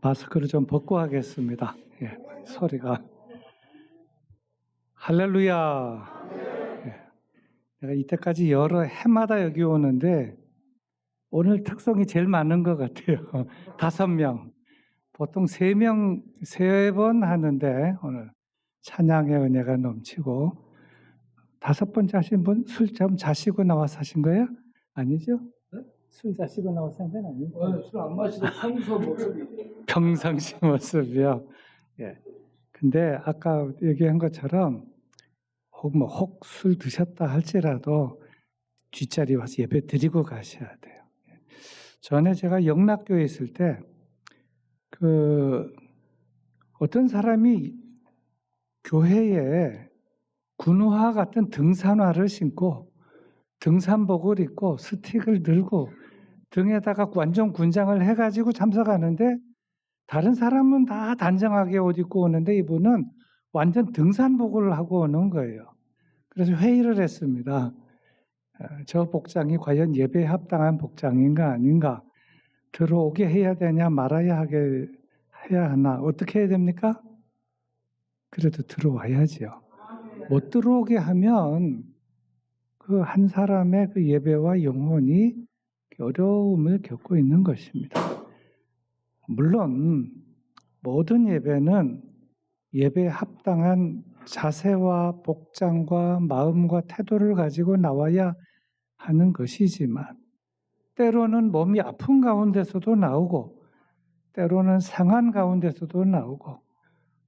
마스크를 좀 벗고 하겠습니다. 예, 소리가. 할렐루야. 예, 내가 이때까지 여러 해마다 여기 오는데 오늘 특성이 제일 많은 것 같아요. 5명. 보통 3명, 3번 하는데 오늘 찬양의 은혜가 넘치고 5번째 하신 분 술 좀 자시고 나와서 하신 거예요? 아니죠? 네? 술 자시고 나와서 한 건 아니죠? 술 안 마시고 평소 모습이. 평상시 모습이요. 예. 근데 아까 얘기한 것처럼 혹 술 드셨다 할지라도 뒷자리 와서 예배 드리고 가셔야 돼요. 전에 제가 영락교에 있을 때 어떤 사람이 교회에 군화 같은 등산화를 신고 등산복을 입고 스틱을 들고 등에다가 완전 군장을 해가지고 참석하는데 다른 사람은 다 단정하게 옷 입고 오는데 이분은 완전 등산복을 하고 오는 거예요. 그래서 회의를 했습니다. 저 복장이 과연 예배에 합당한 복장인가 아닌가? 들어오게 해야 되냐 말아야 해야 하나? 어떻게 해야 됩니까? 그래도 들어와야지요. 못 들어오게 하면 그 한 사람의 그 예배와 영혼이 어려움을 겪고 있는 것입니다. 물론 모든 예배는 예배에 합당한 자세와 복장과 마음과 태도를 가지고 나와야 하는 것이지만 때로는 몸이 아픈 가운데서도 나오고 때로는 상한 가운데서도 나오고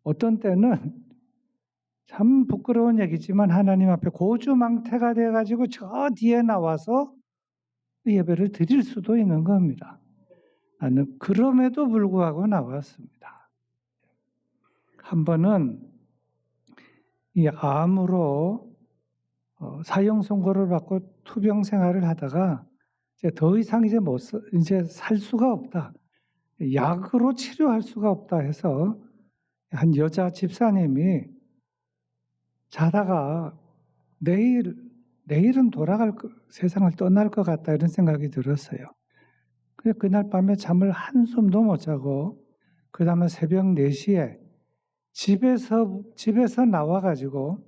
어떤 때는 참 부끄러운 얘기지만 하나님 앞에 고주망태가 돼가지고 저 뒤에 나와서 예배를 드릴 수도 있는 겁니다. 나는 그럼에도 불구하고 나왔습니다. 한 번은 이 암으로 사형 선고를 받고 투병 생활을 하다가 이제 더 이상 이제 살 수가 없다. 약으로 치료할 수가 없다 해서 한 여자 집사님이 자다가 내일은 세상을 떠날 것 같다 이런 생각이 들었어요. 그래서 그날 밤에 잠을 한숨도 못 자고 그 다음에 새벽 4시에 집에서 나와가지고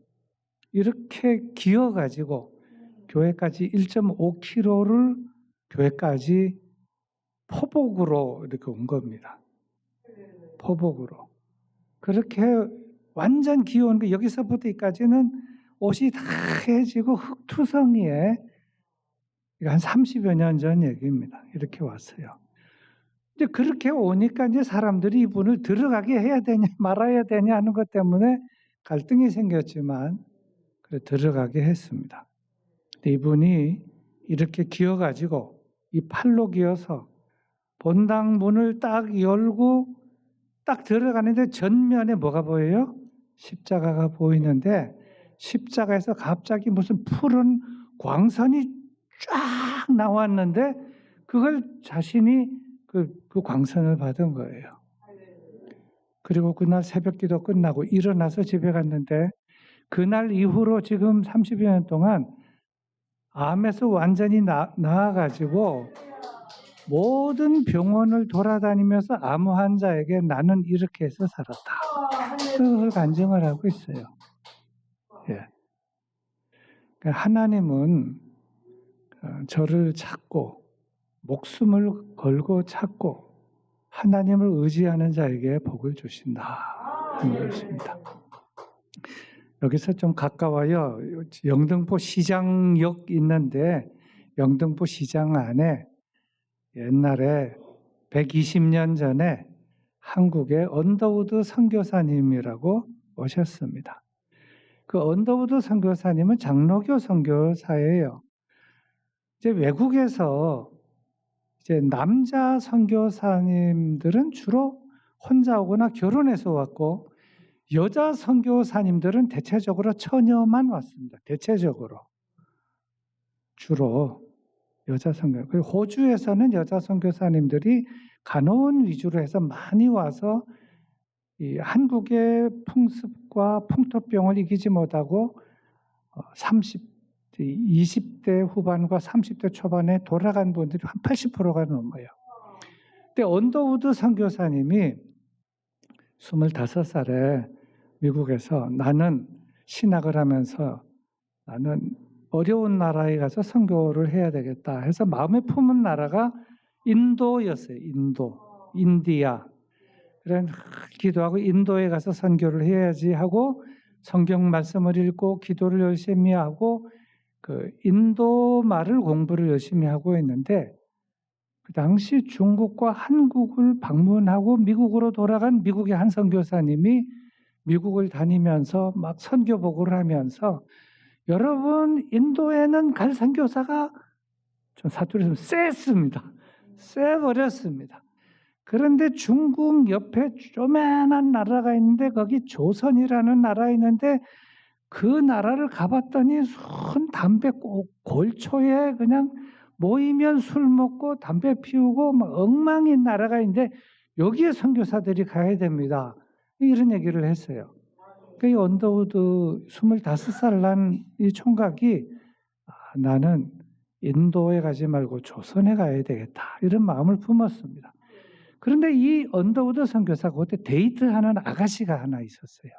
이렇게 기어가지고 교회까지 1.5km를 교회까지 포복으로 이렇게 온 겁니다. 포복으로. 그렇게 완전 기어온 거 여기서부터 여기까지는 옷이 다 해지고 흙투성이에 한 30여 년 전 얘기입니다. 이렇게 왔어요. 이제 그렇게 오니까 이제 사람들이 이분을 들어가게 해야 되냐 말아야 되냐 하는 것 때문에 갈등이 생겼지만 그래 들어가게 했습니다. 이분이 이렇게 기어가지고 이 팔로 기어서 본당 문을 딱 열고 딱 들어가는데 전면에 뭐가 보여요? 십자가가 보이는데 십자가에서 갑자기 무슨 푸른 광선이 쫙 나왔는데 그걸 자신이 그 광선을 받은 거예요. 그리고 그날 새벽기도 끝나고 일어나서 집에 갔는데 그날 이후로 지금 30여 년 동안 암에서 완전히 나아가지고 모든 병원을 돌아다니면서 암 환자에게 나는 이렇게 해서 살았다. 그걸 간증을 하고 있어요. 예. 그러니까 하나님은 저를 찾고 목숨을 걸고 찾고 하나님을 의지하는 자에게 복을 주신다 하는 것입니다. 여기서 좀 가까워요. 영등포 시장역 있는데 영등포 시장 안에 옛날에 120년 전에 한국의 언더우드 선교사님이라고 오셨습니다. 그 언더우드 선교사님은 장로교 선교사예요. 이제 외국에서 이제 남자 선교사님들은 주로 혼자 오거나 결혼해서 왔고 여자 선교사님들은 대체적으로 처녀만 왔습니다. 대체적으로 주로 여자 선교. 그리고 호주에서는 여자 선교사님들이 간호원 위주로 해서 많이 와서 이 한국의 풍습과 풍토병을 이기지 못하고 20대 후반과 30대 초반에 돌아간 분들이 한 80%가 넘어요. 근데 언더우드 선교사님이 25살에 미국에서 나는 신학을 하면서 나는 어려운 나라에 가서 선교를 해야 되겠다 해서 마음에 품은 나라가 인도였어요. 인디아. 그래 기도하고 인도에 가서 선교를 해야지 하고 성경 말씀을 읽고 기도를 열심히 하고 그 인도 말을 공부를 열심히 하고 있는데 그 당시 중국과 한국을 방문하고 미국으로 돌아간 미국의 한 선교사님이 미국을 다니면서 막 선교 보고를 하면서 여러분 인도에는 갈 선교사가 좀 사투리 좀 셌습니다. 쎄버렸습니다. 그런데 중국 옆에 조그만한 나라가 있는데 거기 조선이라는 나라가 있는데 그 나라를 가봤더니 순 담배 골초에 그냥 모이면 술 먹고 담배 피우고 막 엉망인 나라가 있는데 여기에 선교사들이 가야 됩니다. 이런 얘기를 했어요. 그 언더우드 25살 난 이 총각이 나는 인도에 가지 말고 조선에 가야 되겠다 이런 마음을 품었습니다. 그런데 이 언더우드 선교사가 그때 데이트하는 아가씨가 하나 있었어요.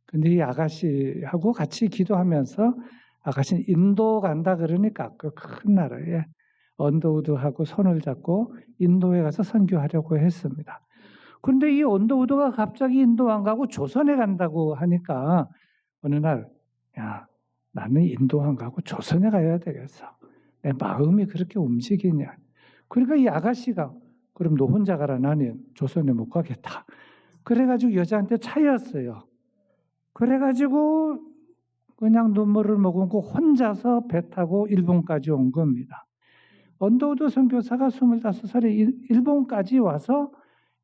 근데 이 아가씨하고 같이 기도하면서 아가씨는 인도 간다 그러니까 그 큰 나라에 언더우드하고 손을 잡고 인도에 가서 선교하려고 했습니다. 그런데 이 언더우드가 갑자기 인도 안 가고 조선에 간다고 하니까 어느 날, 야, 나는 인도 안 가고 조선에 가야 되겠어. 내 마음이 그렇게 움직이냐. 그러니까 이 아가씨가 그럼 너 혼자 가라. 나는 조선에 못 가겠다. 그래가지고 여자한테 차였어요. 그래가지고 그냥 눈물을 머금고 혼자서 배 타고 일본까지 온 겁니다. 언더우드 선교사가 25살에 일본까지 와서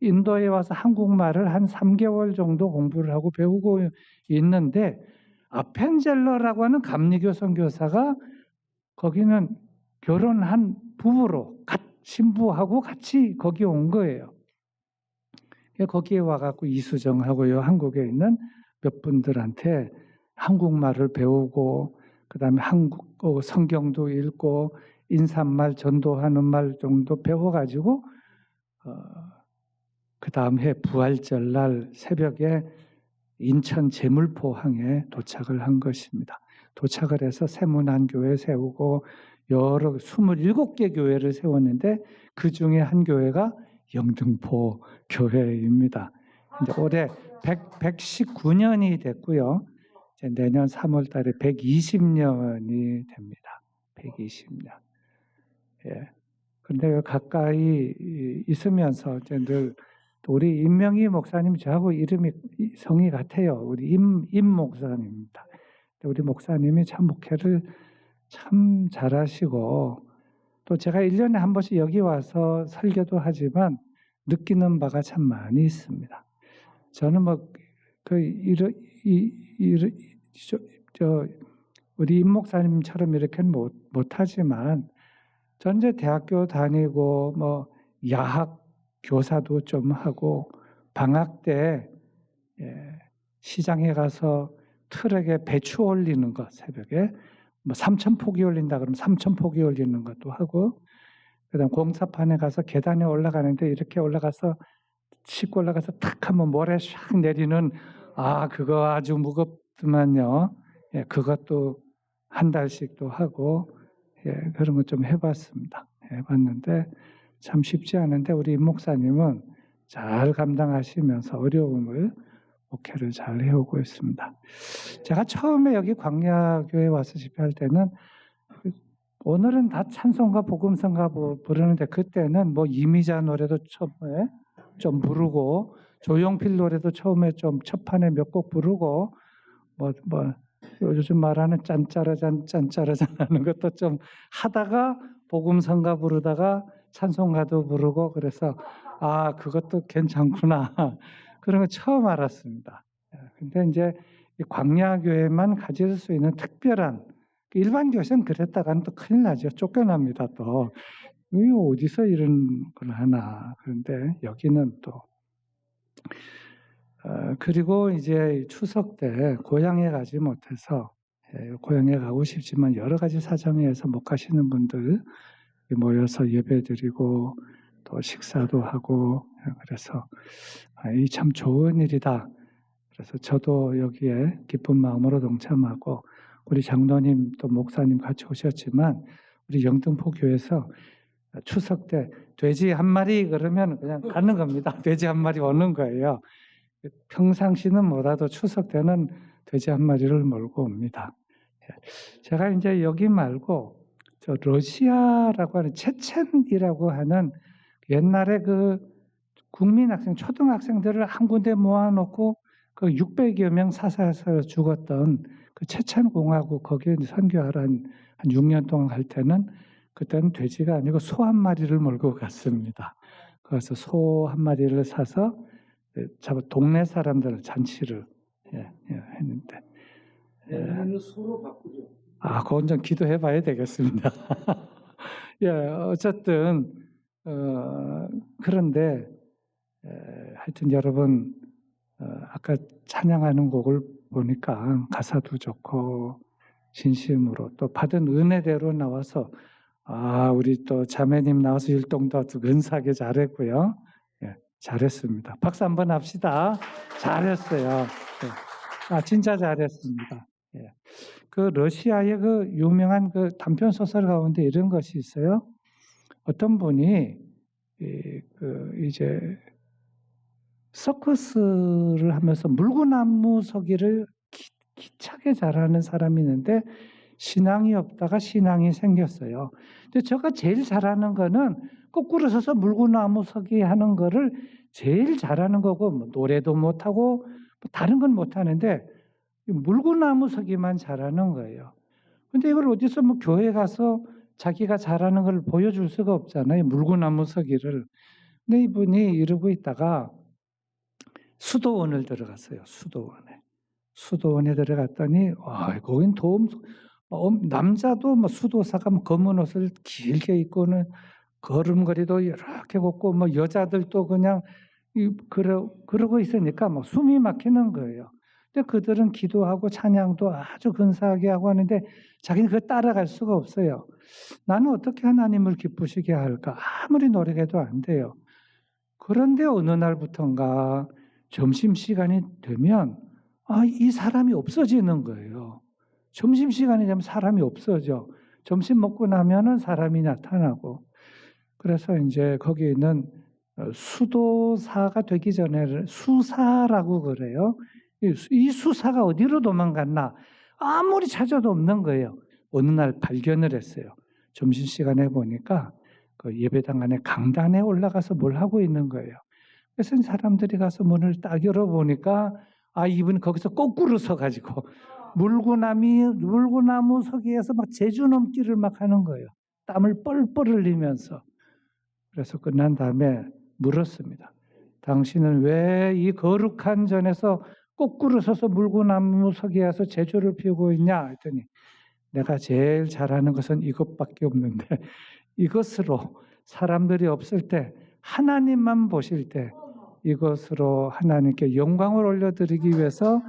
인도에 와서 한국말을 한 3개월 정도 공부를 하고 배우고 있는데 아펜젤러라고 하는 감리교 선교사가 거기는 결혼한 부부로 신부하고 같이 거기 온 거예요. 거기에 와갖고 이수정하고요 한국에 있는 몇 분들한테 한국말을 배우고 그다음에 한국어 성경도 읽고 인사말 전도하는 말 정도 배워가지고 그 다음 해 부활절 날 새벽에 인천 제물포항에 도착을 한 것입니다. 도착을 해서 세문안교회 세우고 여러 27개 교회를 세웠는데 그 중에 한 교회가 영등포 교회입니다. 이제 올해 119년이 됐고요. 이제 내년 3월 달에 120년이 됩니다. 120년. 예. 그런데 가까이 있으면서 늘 우리 임명희 목사님 저하고 이름이 성이 같아요. 우리 임 목사님입니다. 우리 목사님이 참 목회를 참 잘하시고 또 제가 1년에 한 번씩 여기 와서 설교도 하지만 느끼는 바가 참 많이 있습니다. 저는 우리 임 목사님처럼 이렇게는 못하지만 전 이제 대학교 다니고 야학 교사도 좀 하고 방학 때 시장에 가서 트럭에 배추 올리는 것 새벽에 3,000포기 올린다 그러면 3,000포기 올리는 것도 하고 그다음 공사판에 가서 계단에 올라가는데 이렇게 올라가서 싣고 올라가서 탁 하면 모래 샥 내리는 그거 아주 무겁지만요. 그것도 한 달씩도 하고 그런 거 좀 해봤습니다. 해봤는데 참 쉽지 않은데 우리 임 목사님은 잘 감당하시면서 어려움을 목회를 잘 해오고 있습니다. 제가 처음에 여기 광야교회 와서 집회할 때는 오늘은 다 찬송가 복음성가 부르는데 그때는 이미자 노래도 처음에 좀 부르고 조용필 노래도 처음에 좀 첫판에 몇 곡 부르고 요즘 말하는 짠짜라잔 하는 것도 좀 하다가 복음성가 부르다가 찬송가도 부르고 그래서 그것도 괜찮구나 그런 거 처음 알았습니다. 근데 이제 광야교회만 가질 수 있는 특별한 일반 교회는 그랬다가는 또 큰일 나죠. 쫓겨납니다. 또 어디서 이런 걸 하나. 그런데 여기는 또 그리고 이제 추석 때 고향에 가지 못해서 고향에 가고 싶지만 여러 가지 사정에 의해서 못 가시는 분들 모여서 예배드리고 또 식사도 하고 그래서 이 참 좋은 일이다. 그래서 저도 여기에 기쁜 마음으로 동참하고 우리 장로님 또 목사님 같이 오셨지만 우리 영등포 교회에서 추석 때 돼지 한 마리 그러면 그냥 가는 겁니다. 돼지 한 마리 오는 거예요. 평상시는 뭐라도 추석 때는 돼지 한 마리를 몰고 옵니다. 제가 이제 여기 말고 저 러시아라고 하는 체첸이라고 하는 옛날에 그 국민학생 초등학생들을 한 군데 모아놓고 그 600여 명 사살해서 죽었던 그 체첸 공화국 거기에 선교하러 한 6년 동안 갈 때는 그때는 돼지가 아니고 소 한 마리를 몰고 갔습니다. 그래서 소 한 마리를 사서 동네 사람들 잔치를 했는데 내년에는 소로 바꾸죠. 그건 좀 기도해 봐야 되겠습니다. 어쨌든 그런데 하여튼 여러분 아까 찬양하는 곡을 보니까 가사도 좋고 진심으로 또 받은 은혜대로 나와서 우리 또 자매님 나와서 율동도 근사하게 잘했고요. 잘했습니다. 박수 한번 합시다. 잘했어요. 진짜 잘했습니다. 그 러시아의 그 유명한 그 단편 소설 가운데 이런 것이 있어요. 어떤 분이 이제 서커스를 하면서 물구나무 서기를 기차게 잘하는 사람이 있는데 신앙이 없다가 신앙이 생겼어요. 근데 제가 제일 잘하는 거는 거꾸로 서서 물구나무 서기 하는 거를 제일 잘하는 거고 뭐 노래도 못하고 뭐 다른 건 못하는데 물구나무 서기만 잘하는 거예요. 근데 이걸 어디서 뭐 교회 가서 자기가 잘하는 걸 보여줄 수가 없잖아요. 물구나무 서기를. 근데 이분이 이러고 있다가 수도원을 들어갔어요. 수도원에 들어갔더니 거긴 남자도 뭐 수도사가 뭐 검은 옷을 길게 입고는 걸음걸이도 이렇게 걷고 뭐 여자들도 그냥 그러고 있으니까 막 숨이 막히는 거예요. 근데 그들은 기도하고 찬양도 아주 근사하게 하고 하는데 자기는 그걸 따라갈 수가 없어요. 나는 어떻게 하나님을 기쁘시게 할까? 아무리 노력해도 안 돼요. 그런데 어느 날부턴가 점심시간이 되면 이 사람이 없어지는 거예요. 점심시간이 되면 사람이 없어져. 점심 먹고 나면은 사람이 나타나고. 그래서 이제 거기 있는 수도사가 되기 전에 수사라고 그래요. 이 수사가 어디로 도망갔나? 아무리 찾아도 없는 거예요. 어느 날 발견을 했어요. 점심시간에 보니까 그 예배당 안에 강단에 올라가서 뭘 하고 있는 거예요. 그래서 사람들이 가서 문을 딱 열어보니까 이분이 거기서 거꾸로 서가지고 물구나무 서기에서 막 제주 넘기를 막 하는 거예요. 땀을 뻘뻘 흘리면서. 그래서 끝난 다음에 물었습니다. 당신은 왜 이 거룩한 전에서 거꾸로 서서 물구나무 서기에서 제주를 피우고 있냐? 했더니 내가 제일 잘하는 것은 이것밖에 없는데 이것으로 사람들이 없을 때 하나님만 보실 때 이것으로 하나님께 영광을 올려드리기 위해서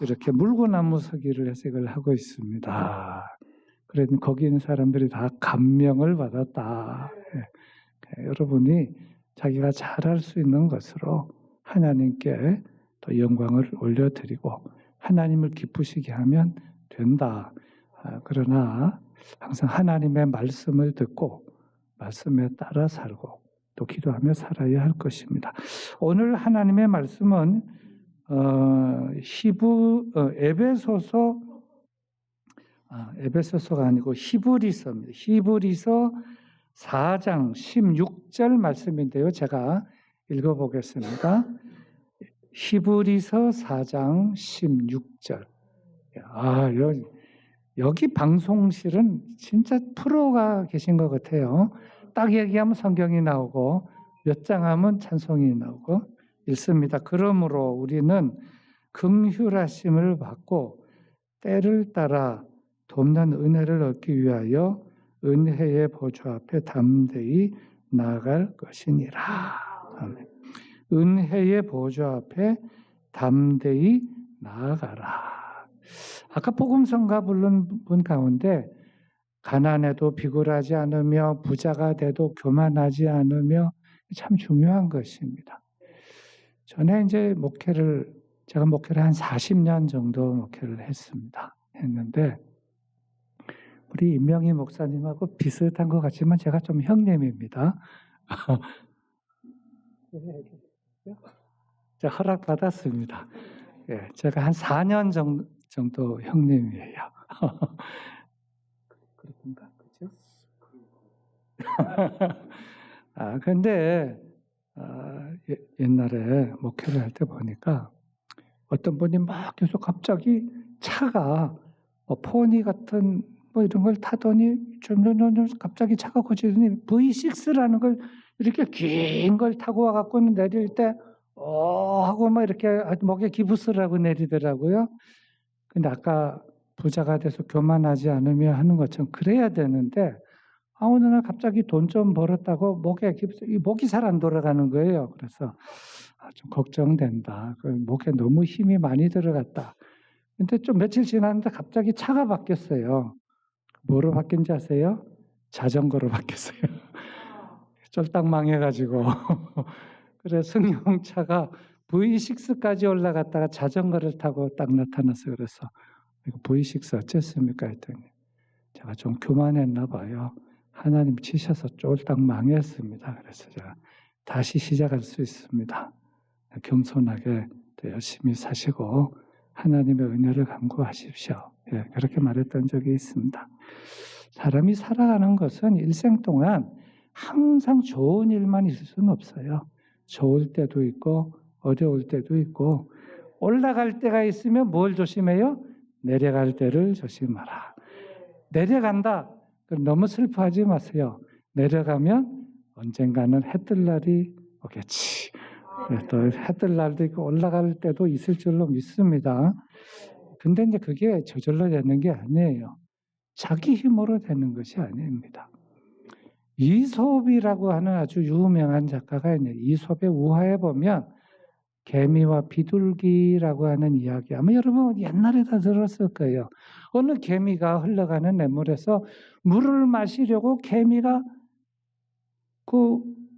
이렇게 물구나무 서기를 해석을 하고 있습니다. 그래서 거기 있는 사람들이 다 감명을 받았다. 여러분이 자기가 잘할 수 있는 것으로 하나님께 또 영광을 올려드리고 하나님을 기쁘시게 하면 된다. 그러나 항상 하나님의 말씀을 듣고 말씀에 따라 살고 또 기도하며 살아야 할 것입니다. 오늘 하나님의 말씀은 에베소서가 아니고 히브리서입니다. 히브리서 4장 16절 말씀인데요. 제가 읽어보겠습니다. 히브리서 4장 16절. 여기 방송실은 진짜 프로가 계신 것 같아요. 딱 얘기하면 성경이 나오고 몇 장 하면 찬송이 나오고 읽습니다. 그러므로 우리는 긍휼하심을 받고 때를 따라 돕는 은혜를 얻기 위하여 은혜의 보좌 앞에 담대히 나아갈 것이니라. 아멘. 은혜의 보좌 앞에 담대히 나아가라. 아까 복음성가 부른 분 가운데 가난해도 비굴하지 않으며 부자가 돼도 교만하지 않으며 참 중요한 것입니다. 전에 이제 제가 목회를 한 40년 정도 목회를 했는데, 우리 임명희 목사님하고 비슷한 것 같지만 제가 좀 형님입니다. 제가 허락받았습니다. 예, 제가 한 4년 정도 형님이에요. 그렇군가, 그죠? 근데 옛날에 목회를 할 때 보니까 어떤 분이 막 계속 갑자기 차가 포니 같은 이런 걸 타더니 좀 갑자기 차가 고치더니 V6라는 걸 이렇게 긴 걸 타고 와갖고는 내릴 때 하고 막 이렇게 목에 기부스를 하고 내리더라고요. 근데 아까 부자가 돼서 교만하지 않으며 하는 것처럼 그래야 되는데, 어느 날 갑자기 돈 좀 벌었다고 목이 잘 안 돌아가는 거예요. 그래서 좀 걱정된다. 목에 너무 힘이 많이 들어갔다. 근데 좀 며칠 지났는데 갑자기 차가 바뀌었어요. 뭐로 바뀐지 아세요? 자전거로 바뀌었어요. 쫄딱 망해가지고. 그래서 승용차가 V6까지 올라갔다가 자전거를 타고 딱 나타났어요. 그래서 이거 V6 어쨌습니까? 했더니 제가 좀 교만했나 봐요. 하나님 치셔서 쫄딱 망했습니다. 그래서 제가 다시 시작할 수 있습니다. 겸손하게 또 열심히 사시고 하나님의 은혜를 간구하십시오. 예, 그렇게 말했던 적이 있습니다. 사람이 살아가는 것은 일생 동안 항상 좋은 일만 있을 수는 없어요. 좋을 때도 있고 어려울 때도 있고, 올라갈 때가 있으면 뭘 조심해요? 내려갈 때를 조심하라. 내려간다. 그럼 너무 슬퍼하지 마세요. 내려가면 언젠가는 해 뜰 날이 오겠지. 또 해 뜰 날도 있고 올라갈 때도 있을 줄로 믿습니다. 근데 이제 그게 저절로 되는 게 아니에요. 자기 힘으로 되는 것이 아닙니다. 이솝이라고 하는 아주 유명한 작가가 있네요. 이솝의 우화에 보면 개미와 비둘기라고 하는 이야기, 아마 여러분 옛날에 다 들었을 거예요. 어느 개미가 흘러가는 냇물에서 물을 마시려고 개미가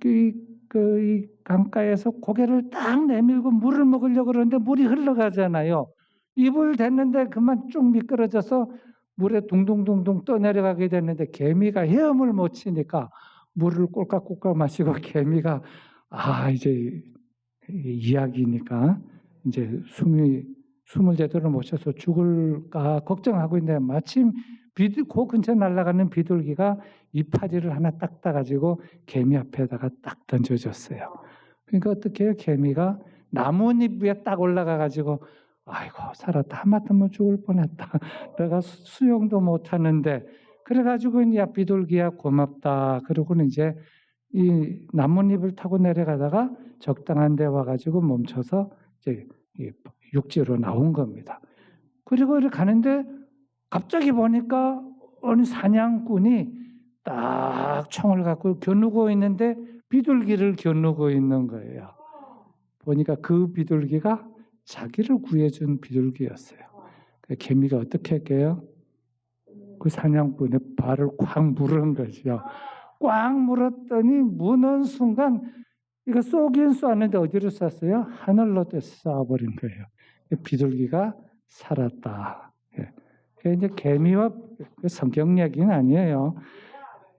이 강가에서 고개를 딱 내밀고 물을 먹으려고 그러는데 물이 흘러가잖아요. 입을 댔는데 그만 쭉 미끄러져서 물에 둥둥둥둥 떠내려가게 됐는데, 개미가 헤엄을 못 치니까 물을 꼴깍꼴깍 마시고 개미가 이제 이야기니까 이제 숨을 제대로 못 쉬어서 죽을까 걱정하고 있는데, 마침 그 근처에 날아가는 비둘기가 이파리를 하나 딱 따가지고 개미 앞에다가 딱 던져줬어요. 그러니까 어떻게 해요? 개미가 나뭇잎 위에 딱 올라가가지고 아이고 살았다, 하마터면 죽을 뻔했다, 내가 수영도 못하는데, 그래가지고 야 비둘기야 고맙다 그러고는 이제 이 나뭇잎을 타고 내려가다가 적당한 데 와가지고 멈춰서 이제 육지로 나온 겁니다. 그리고 이렇게 가는데 갑자기 보니까 어느 사냥꾼이 딱 총을 갖고 겨누고 있는데 비둘기를 겨누고 있는 거예요. 보니까 그 비둘기가 자기를 구해준 비둘기였어요. 개미가 어떻게 할게요? 그 사냥꾼의 발을 꽉 물은 거죠. 꽉 물었더니 무는 순간 이거 쏘긴 쏘았는데 어디로 쐈어요? 하늘로 쏴버린 거예요. 비둘기가 살았다. 예. 이제 개미와 성경 얘기는 아니에요.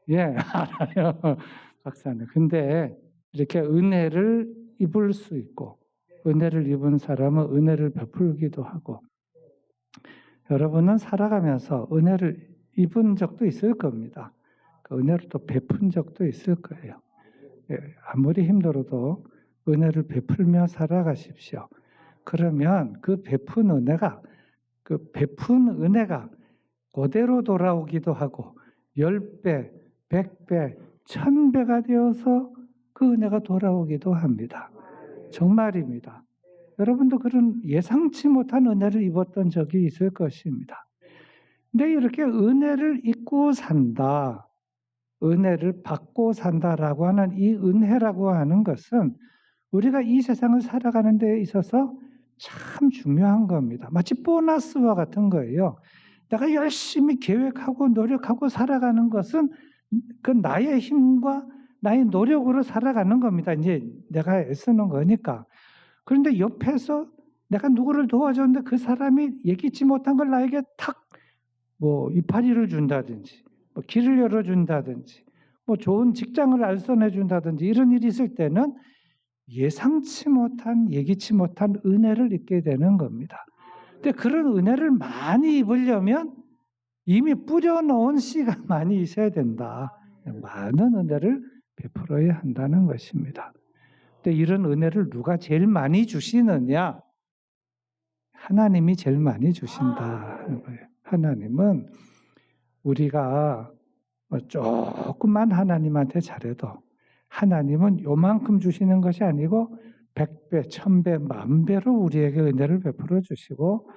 예, 알아요. 박사님. 근데 이렇게 은혜를 입을 수 있고, 은혜를 입은 사람은 은혜를 베풀기도 하고, 여러분은 살아가면서 은혜를 입은 적도 있을 겁니다. 그 은혜를 또 베푼 적도 있을 거예요. 예, 아무리 힘들어도 은혜를 베풀며 살아가십시오. 그러면 그 베푼 은혜가 그대로 돌아오기도 하고 10배, 100배, 1000배가 되어서 그 은혜가 돌아오기도 합니다. 정말입니다. 여러분도 그런 예상치 못한 은혜를 입었던 적이 있을 것입니다. 근데 이렇게 은혜를 입고 산다, 은혜를 받고 산다라고 하는 이 은혜라고 하는 것은 우리가 이 세상을 살아가는 데 있어서 참 중요한 겁니다. 마치 보너스와 같은 거예요. 내가 열심히 계획하고 노력하고 살아가는 것은 그 나의 힘과 나의 노력으로 살아가는 겁니다. 이제 내가 애쓰는 거니까. 그런데 옆에서 내가 누구를 도와줬는데 그 사람이 예기치 못한 걸 나에게 탁 뭐 이파리를 준다든지, 뭐 길을 열어준다든지, 뭐 좋은 직장을 알선해 준다든지 이런 일이 있을 때는 예상치 못한, 예기치 못한 은혜를 입게 되는 겁니다. 근데 그런 은혜를 많이 입으려면 이미 뿌려놓은 씨가 많이 있어야 된다. 많은 은혜를 베풀어야 한다는 것입니다. 근데 이런 은혜를 누가 제일 많이 주시느냐? 하나님이 제일 많이 주신다 하는 거예요. 하나님은 우리가 조금만 하나님한테 잘해도 하나님은 요만큼 주시는 것이 아니고 100배, 1000배, 10,000배로 우리에게 은혜를 베풀어 주시고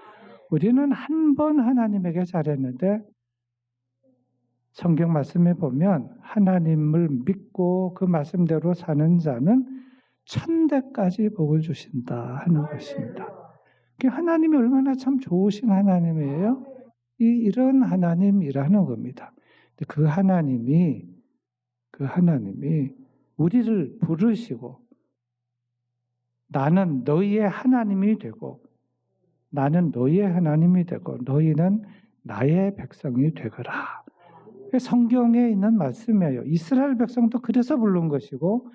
우리는 한 번 하나님에게 잘했는데 성경 말씀에 보면 하나님을 믿고 그 말씀대로 사는 자는 1000대까지 복을 주신다 하는 것입니다. 하나님이 얼마나 참 좋으신 하나님이에요. 이런 하나님이라는 겁니다. 그 하나님이 우리를 부르시고 나는 너희의 하나님이 되고 나는 너희의 하나님이 되고 너희는 나의 백성이 되거라. 성경에 있는 말씀이에요. 이스라엘 백성도 그래서 부른 것이고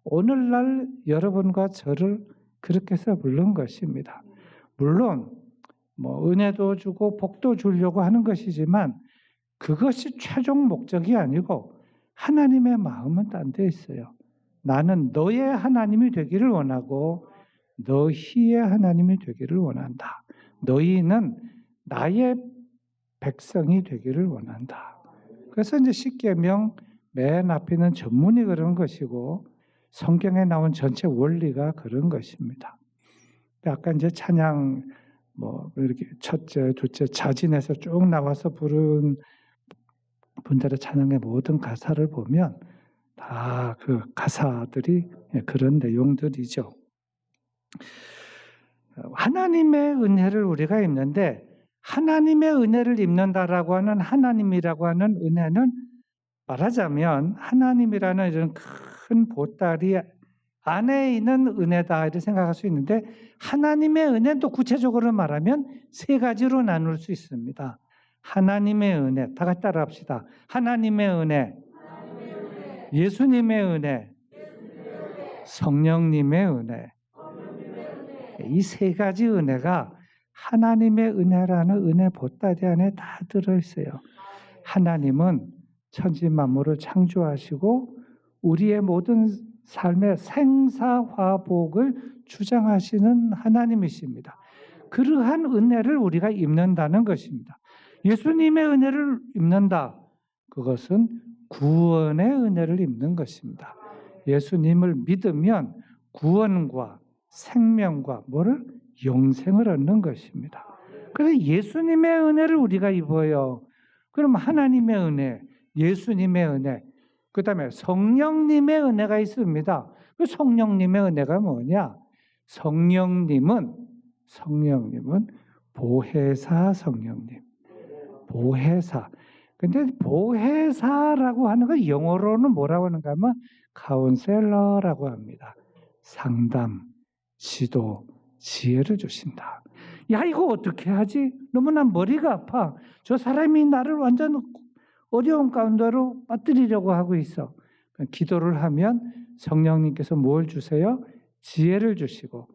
오늘날 여러분과 저를 그렇게 해서 부른 것입니다. 물론 뭐 은혜도 주고 복도 주려고 하는 것이지만 그것이 최종 목적이 아니고 하나님의 마음은 딴 데 있어요. 나는 너의 하나님이 되기를 원하고 너희의 하나님이 되기를 원한다. 너희는 나의 백성이 되기를 원한다. 그래서 이제 십계명 맨 앞에는 전문이 그런 것이고 성경에 나온 전체 원리가 그런 것입니다. 아까 이제 찬양 뭐 이렇게 첫째, 둘째 자진해서 쭉 나와서 부른 분들의 찬양의 모든 가사를 보면 다 그 가사들이 그런 내용들이죠. 하나님의 은혜를 우리가 입는데 하나님의 은혜를 입는다라고 하는 하나님이라고 하는 은혜는 말하자면 하나님이라는 이런 큰 보따리 안에 있는 은혜다 이렇게 생각할 수 있는데 하나님의 은혜도 구체적으로 말하면 세 가지로 나눌 수 있습니다. 하나님의 은혜, 다 같이 따라합시다. 하나님의 은혜, 예수님의 은혜, 성령님의 은혜. 이 세 가지 은혜가 하나님의 은혜라는 은혜 보따리 안에 다 들어있어요. 하나님은 천지 만물을 창조하시고 우리의 모든 삶의 생사화복을 주장하시는 하나님이십니다. 그러한 은혜를 우리가 입는다는 것입니다. 예수님의 은혜를 입는다. 그것은 구원의 은혜를 입는 것입니다. 예수님을 믿으면 구원과 생명과 뭐를? 영생을 얻는 것입니다. 그래서 예수님의 은혜를 우리가 입어요. 그럼 하나님의 은혜, 예수님의 은혜, 그 다음에 성령님의 은혜가 있습니다. 그 성령님의 은혜가 뭐냐? 성령님은 보혜사 성령님. 보혜사. 근데 보혜사라고 하는 거 영어로는 뭐라고 하는가 하면 카운셀러라고 합니다. 상담, 지도, 지혜를 주신다. 야, 이거 어떻게 하지? 너무나 머리가 아파. 저 사람이 나를 완전 어려운 가운데로 빠뜨리려고 하고 있어. 기도를 하면 성령님께서 뭘 주세요? 지혜를 주시고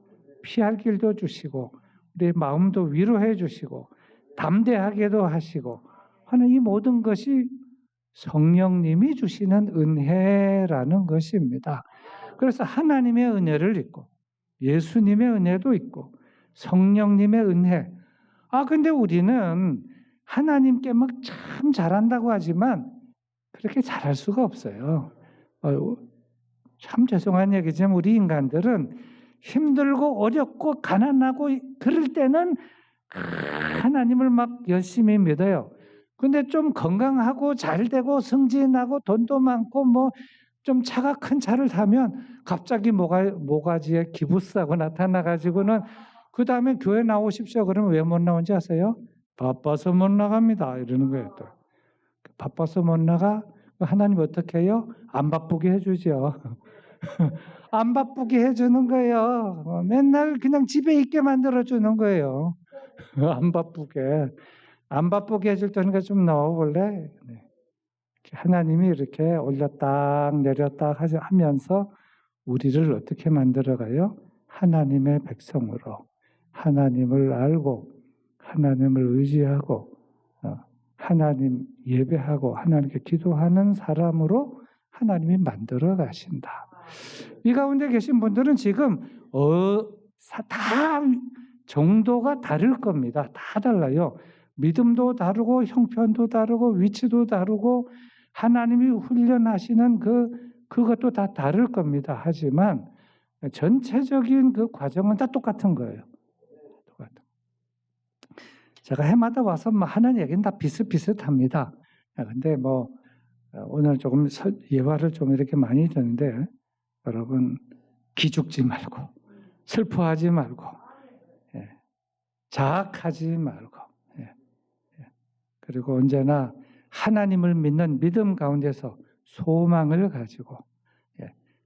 피할 길도 주시고 우리의 마음도 위로해 주시고 담대하게도 하시고 하는 이 모든 것이 성령님이 주시는 은혜라는 것입니다. 그래서 하나님의 은혜를 입고 예수님의 은혜도 있고 성령님의 은혜. 근데 우리는 하나님께 막 참 잘한다고 하지만 그렇게 잘할 수가 없어요. 참 죄송한 얘기지만 우리 인간들은 힘들고 어렵고 가난하고 그럴 때는 하나님을 막 열심히 믿어요. 근데 좀 건강하고 잘 되고 승진하고 돈도 많고 뭐 좀 차가 큰 차를 타면 갑자기 모가지에 기부스하고 나타나가지고는 그 다음에 교회 나오십시오. 그러면 왜 못 나온지 아세요? 바빠서 못 나갑니다. 이러는 거예요. 또. 바빠서 못 나가. 하나님 어떻게 해요? 안 바쁘게 해주죠. 안 바쁘게 해주는 거예요. 맨날 그냥 집에 있게 만들어주는 거예요. 안 바쁘게 해줄 테니까 좀 나와볼래? 네. 하나님이 이렇게 올렸다 내렸다 하면서 우리를 어떻게 만들어가요? 하나님의 백성으로, 하나님을 알고 하나님을 의지하고 하나님 예배하고 하나님께 기도하는 사람으로 하나님이 만들어 가신다. 이 가운데 계신 분들은 지금 다 정도가 다를 겁니다. 다 달라요. 믿음도 다르고 형편도 다르고 위치도 다르고 하나님이 훈련하시는 그것도 다 다를 겁니다. 하지만 전체적인 그 과정은 다 똑같은 거예요. 제가 해마다 와서 하는 얘기는 다 비슷비슷합니다. 근데 오늘 조금 예화를 좀 이렇게 많이 듣는데 여러분 기죽지 말고 슬퍼하지 말고 자학하지 말고 그리고 언제나 하나님을 믿는 믿음 가운데서 소망을 가지고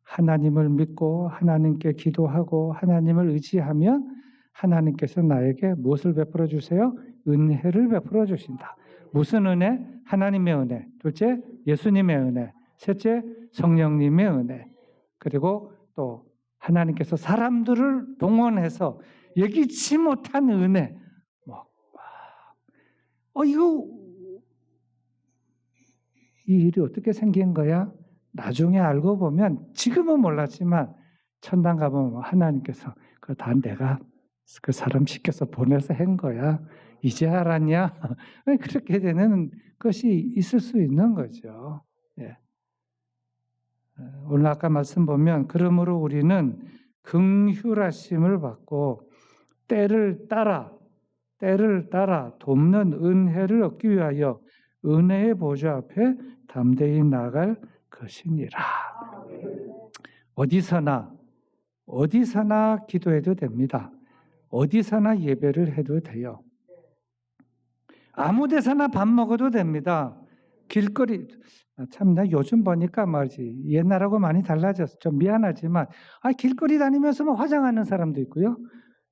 하나님을 믿고 하나님께 기도하고 하나님을 의지하면 하나님께서 나에게 무엇을 베풀어 주세요? 은혜를 베풀어 주신다. 무슨 은혜? 하나님의 은혜. 둘째, 예수님의 은혜. 셋째, 성령님의 은혜. 그리고 또 하나님께서 사람들을 동원해서 예기치 못한 은혜. 이 일이 어떻게 생긴 거야? 나중에 알고 보면 지금은 몰랐지만 천당 가보면 하나님께서 그거 다 내가 그 사람 시켜서 보내서 한 거야. 이제 알았냐? 그렇게 되는 것이 있을 수 있는 거죠. 오늘 아까 말씀 보면 그러므로 우리는 긍휼하심을 받고 때를 따라 돕는 은혜를 얻기 위하여 은혜의 보좌 앞에 담대히 나갈 것이니라. 어디서나 기도해도 됩니다. 어디서나 예배를 해도 돼요. 아무 데서나 밥 먹어도 됩니다. 길거리 나 요즘 보니까 말이지 옛날하고 많이 달라졌어. 좀 미안하지만 길거리 다니면서 화장하는 사람도 있고요.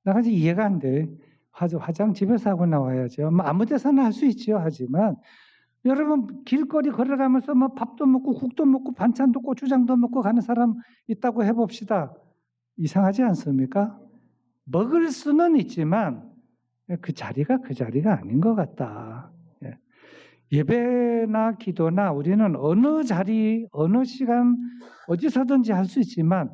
나 아직 이해가 안 돼. 화장 집에서 하고 나와야죠. 아무 데서나 할 수 있죠. 하지만 여러분 길거리 걸어가면서 밥도 먹고 국도 먹고 반찬도 고추장도 먹고 가는 사람 있다고 해봅시다. 이상하지 않습니까? 먹을 수는 있지만 그 자리가 아닌 것 같다. 예배나 기도나 우리는 어느 자리, 어느 시간, 어디서든지 할 수 있지만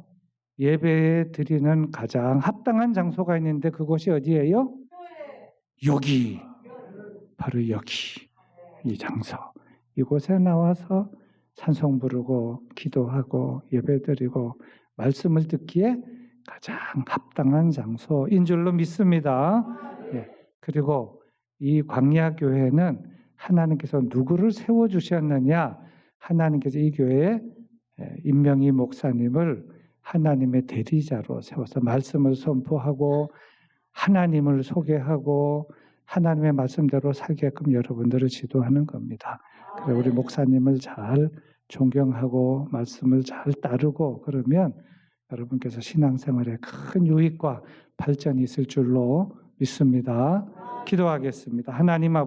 예배 드리는 가장 합당한 장소가 있는데 그곳이 어디예요? 여기, 바로 여기, 이 장소. 이곳에 나와서 찬송 부르고 기도하고 예배 드리고 말씀을 듣기에 가장 합당한 장소인 줄로 믿습니다. 그리고 이 광야교회는 하나님께서 누구를 세워주셨느냐? 하나님께서 이 교회에 임명희 목사님을 하나님의 대리자로 세워서 말씀을 선포하고 하나님을 소개하고 하나님의 말씀대로 살게끔 여러분들을 지도하는 겁니다. 그래서 우리 목사님을 잘 존경하고 말씀을 잘 따르고 그러면 여러분께서 신앙생활에 큰 유익과 발전이 있을 줄로 믿습니다. 기도하겠습니다. 하나님 아버지